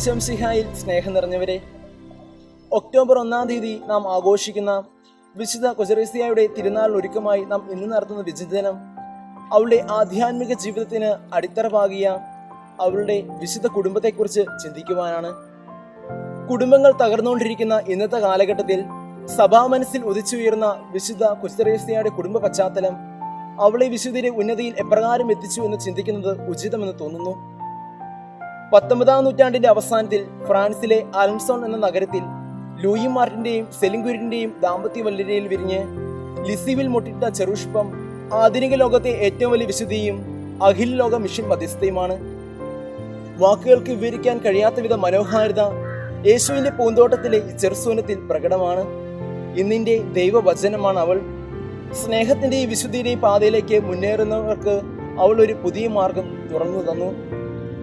ഈശോ മിശിഹായിൽ സ്നേഹം നിറഞ്ഞവരെ, ഒക്ടോബർ 1-ാം തീയതി നാം ആഘോഷിക്കുന്ന വിശുദ്ധ കൊസറേസ്യയുടെ തിരുനാൾ ഒരുക്കമായി നാം ഇന്ന് നടത്തുന്ന വിചിന്തനം അവളുടെ ആധ്യാത്മിക ജീവിതത്തിന് അടിത്തറ പാകിയ അവളുടെ വിശുദ്ധ കുടുംബത്തെക്കുറിച്ച് ചിന്തിക്കുവാനാണ്. കുടുംബങ്ങൾ തകർന്നുകൊണ്ടിരിക്കുന്ന ഇന്നത്തെ കാലഘട്ടത്തിൽ സഭാമനസ്സിൽ ഉദിച്ചുയർന്ന വിശുദ്ധ കൊസറേസ്യയുടെ കുടുംബ പശ്ചാത്തലം അവളെ വിശുദ്ധിയുടെ ഉന്നതിയിൽ എപ്രകാരം എത്തിച്ചു എന്ന് ചിന്തിക്കുന്നത് ഉചിതമെന്ന് തോന്നുന്നു. 19-ാം നൂറ്റാണ്ടിന്റെ അവസാനത്തിൽ ഫ്രാൻസിലെ അലൻസോൺ എന്ന നഗരത്തിൽ ലൂയി മാർട്ടിന്റെയും സെലിംഗുരിന്റെയും ദാമ്പത്യ വല്ലരയിൽ വിരിഞ്ഞ് ലിസിവിൽ മുട്ടിട്ട ചെറുഷ്പം ആധുനിക ലോകത്തെ ഏറ്റവും വലിയ വിശുദ്ധിയും അഖില ലോക മിഷൻ മധ്യസ്ഥയുമാണ്. വാക്കുകൾക്ക് വിവരിക്കാൻ കഴിയാത്ത വിധ മനോഹാരിത യേശുവിന്റെ പൂന്തോട്ടത്തിലെ ഈ ചെറുസൂനത്തിൽ പ്രകടമാണ്. ഇന്നിന്റെ ദൈവവചനമാണ് അവൾ. സ്നേഹത്തിന്റെയും വിശുദ്ധിയുടെയും പാതയിലേക്ക് മുന്നേറുന്നവർക്ക് അവൾ ഒരു പുതിയ മാർഗം തുറന്നു തന്നു.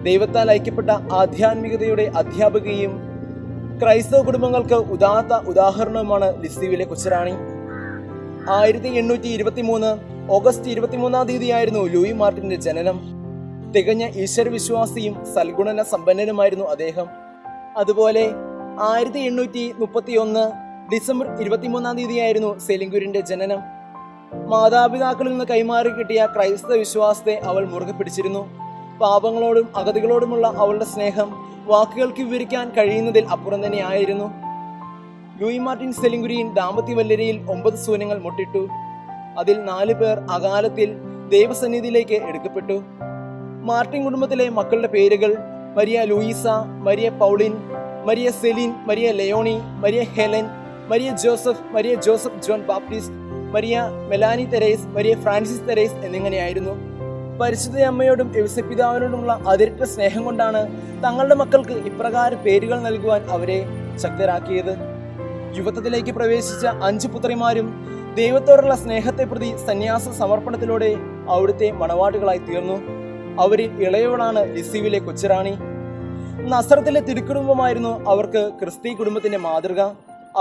ദൈവത്താൽ ഐക്യപ്പെട്ട ആധ്യാത്മികതയുടെ അധ്യാപികയും ക്രൈസ്തവ കുടുംബങ്ങൾക്ക് ഉദാത്ത ഉദാഹരണവുമാണ് ലിസിവിലെ കൊച്ചുറാണി. 1823 ഓഗസ്റ്റ് 23-ാം തീയതിയായിരുന്നു ലൂയി മാർട്ടിന്റെ ജനനം. തികഞ്ഞ ഈശ്വരവിശ്വാസിയും സൽഗുണന സമ്പന്നനുമായിരുന്നു അദ്ദേഹം. അതുപോലെ 1831 ഡിസംബർ 23-ാം തീയതിയായിരുന്നു സെലിംഗുരിന്റെ ജനനം. മാതാപിതാക്കളിൽ നിന്ന് കൈമാറി കിട്ടിയ ക്രൈസ്തവ വിശ്വാസത്തെ അവൾ മുറുകെ പിടിച്ചിരുന്നു. പാപങ്ങളോടും അഗതികളോടുമുള്ള അവളുടെ സ്നേഹം വാക്കുകൾക്ക് വിവരിക്കാൻ കഴിയുന്നതിൽ അപ്പുറം തന്നെയായിരുന്നു. ലൂയി മാർട്ടിൻ സെലിംഗുരിൻ ദാമ്പത്യ വല്ലരയിൽ 9 സൂനങ്ങൾ മുട്ടിട്ടു. അതിൽ 4 പേർ അകാലത്തിൽ ദൈവസന്നിധിയിലേക്ക് എടുക്കപ്പെട്ടു. മാർട്ടിൻ കുടുംബത്തിലെ മക്കളുടെ പേരുകൾ Maria Louisa, Maria Pauline, Maria Celine, Maria Leonie, Maria Helen, Maria Joseph John Baptist, Maria Melanie Therese, Maria Francis Therese എന്നിങ്ങനെയായിരുന്നു. പരിശുദ്ധ അമ്മയോടും യൗസപിതാവിനോടുമുള്ള അതിരറ്റ സ്നേഹം കൊണ്ടാണ് തങ്ങളുടെ മക്കൾക്ക് ഇപ്രകാരം പേരുകൾ നൽകുവാൻ അവരെ ശക്തരാക്കിയത്. യുവത്വത്തിലേക്ക് പ്രവേശിച്ച 5 പുത്രിമാരും ദൈവത്തോടുള്ള സ്നേഹത്തെ പ്രതി സന്യാസ സമർപ്പണത്തിലൂടെ അവിടുത്തെ മണവാട്ടികളായി തീർന്നു. അവരിൽ ഇളയവളാണ് ലിസിവിലെ കൊച്ചുറാണി. നസ്രത്തിലെ തിരുക്കുടുംബമായിരുന്നു അവർക്ക് ക്രിസ്തീയ കുടുംബത്തിന്റെ മാതൃക.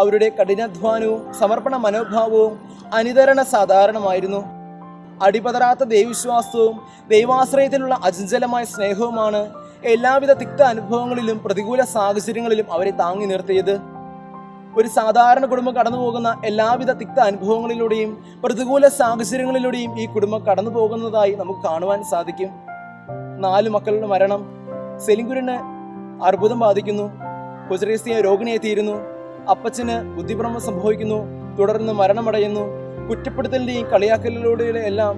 അവരുടെ കഠിനാധ്വാനവും സമർപ്പണ മനോഭാവവും അനുതരണ സാധാരണമായിരുന്നു. അടിപതരാത്ത ദൈവവിശ്വാസവും ദൈവാശ്രയത്തിലുള്ള അചഞ്ചലമായ സ്നേഹവുമാണ് എല്ലാവിധ തിക്ത അനുഭവങ്ങളിലും പ്രതികൂല സാഹചര്യങ്ങളിലും അവരെ താങ്ങി നിർത്തിയത്. ഒരു സാധാരണ കുടുംബം കടന്നു പോകുന്ന എല്ലാവിധ തിക്ത അനുഭവങ്ങളിലൂടെയും പ്രതികൂല സാഹചര്യങ്ങളിലൂടെയും ഈ കുടുംബം കടന്നു പോകുന്നതായി നമുക്ക് കാണുവാൻ സാധിക്കും. 4 മക്കളുടെ മരണം. സെലിംഗുരിന് അർബുദം ബാധിക്കുന്നു. കൊസറേസ്യ രോഗിണിയായി തീരുന്നു. അപ്പച്ചന് ബുദ്ധിഭ്രമം സംഭവിക്കുന്നു. തുടർന്ന് മരണമടയുന്നു. കുറ്റപ്പെടുത്തലിന്റെയും കളിയാക്കലിലൂടെയും എല്ലാം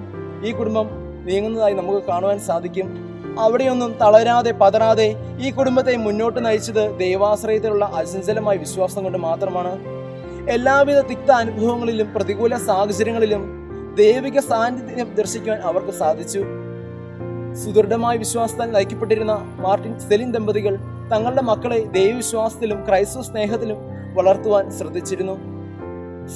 ഈ കുടുംബം നീങ്ങുന്നതായി നമുക്ക് കാണുവാൻ സാധിക്കും. അവിടെയൊന്നും തളരാതെ പതറാതെ ഈ കുടുംബത്തെ മുന്നോട്ട് നയിച്ചത് ദൈവാശ്രയത്തിലുള്ള അചഞ്ചലമായ വിശ്വാസം കൊണ്ട് മാത്രമാണ്. എല്ലാവിധ തിക്ത അനുഭവങ്ങളിലും പ്രതികൂല സാഹചര്യങ്ങളിലും ദൈവിക സാന്നിധ്യം ദർശിക്കുവാൻ അവർക്ക് സാധിച്ചു. സുദൃഢമായ വിശ്വാസത്താൽ നയിക്കപ്പെട്ടിരുന്ന മാർട്ടിൻ സെലിൻ ദമ്പതികൾ തങ്ങളുടെ മക്കളെ ദൈവവിശ്വാസത്തിലും ക്രൈസ്തവ സ്നേഹത്തിലും വളർത്തുവാൻ ശ്രദ്ധിച്ചിരുന്നു.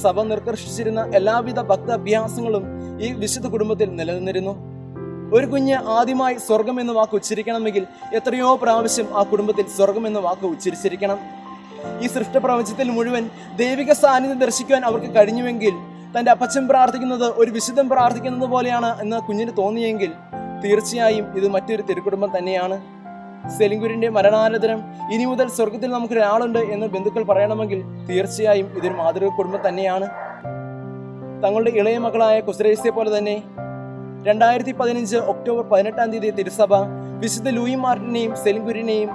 സഭ നിർക്കർഷിച്ചിരുന്ന എല്ലാവിധ ഭക്ത അഭ്യാസങ്ങളും ഈ വിശുദ്ധ കുടുംബത്തിൽ നിലനിന്നിരുന്നു. ഒരു കുഞ്ഞ് ആദ്യമായി സ്വർഗം എന്ന വാക്ക് ഉച്ചരിക്കണമെങ്കിൽ എത്രയോ പ്രാവശ്യം ആ കുടുംബത്തിൽ സ്വർഗം എന്ന വാക്ക് ഉച്ചരിച്ചിരിക്കണം. ഈ സൃഷ്ടപ്രപഞ്ചത്തിൽ മുഴുവൻ ദൈവിക സാന്നിധ്യം ദർശിക്കുവാൻ അവർക്ക് കഴിഞ്ഞുവെങ്കിൽ തന്റെ അപ്പച്ചൻ പ്രാർത്ഥിക്കുന്നത് ഒരു വിശുദ്ധൻ പ്രാർത്ഥിക്കുന്നത് പോലെയാണ് എന്ന് കുഞ്ഞിന് തോന്നിയെങ്കിൽ തീർച്ചയായും ഇത് മറ്റൊരു തിരുക്കുടുംബം തന്നെയാണ്. സെലിംഗുരിന്റെ മരണാനന്തരം ഇനി മുതൽ സ്വർഗത്തിൽ നമുക്കൊരാളുണ്ട് എന്ന് ബന്ധുക്കൾ പറയണമെങ്കിൽ തീർച്ചയായും ഇതൊരു മാതൃക കുടുംബം തന്നെയാണ്. തങ്ങളുടെ ഇളയ മകളായ കൊസറേസ്യെ പോലെ തന്നെ 2015 ഒക്ടോബർ 18-ാം തീയതി തിരുസഭ വിശുദ്ധ ലൂയി മാർട്ടിനെയും സെലിംഗുരിനെയും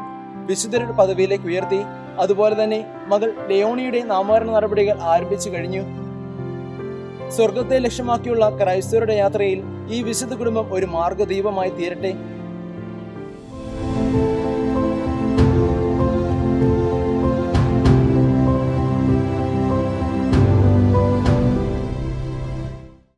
വിശുദ്ധരുടെ പദവിയിലേക്ക് ഉയർത്തി. അതുപോലെ തന്നെ മകൾ ലെയോണിയുടെ നാമകരണ നടപടികൾ ആരംഭിച്ചു കഴിഞ്ഞു. സ്വർഗത്തെ ലക്ഷ്യമാക്കിയുള്ള ക്രൈസ്തവരുടെ യാത്രയിൽ ഈ വിശുദ്ധ കുടുംബം ഒരു മാർഗദീപമായി തീരട്ടെ.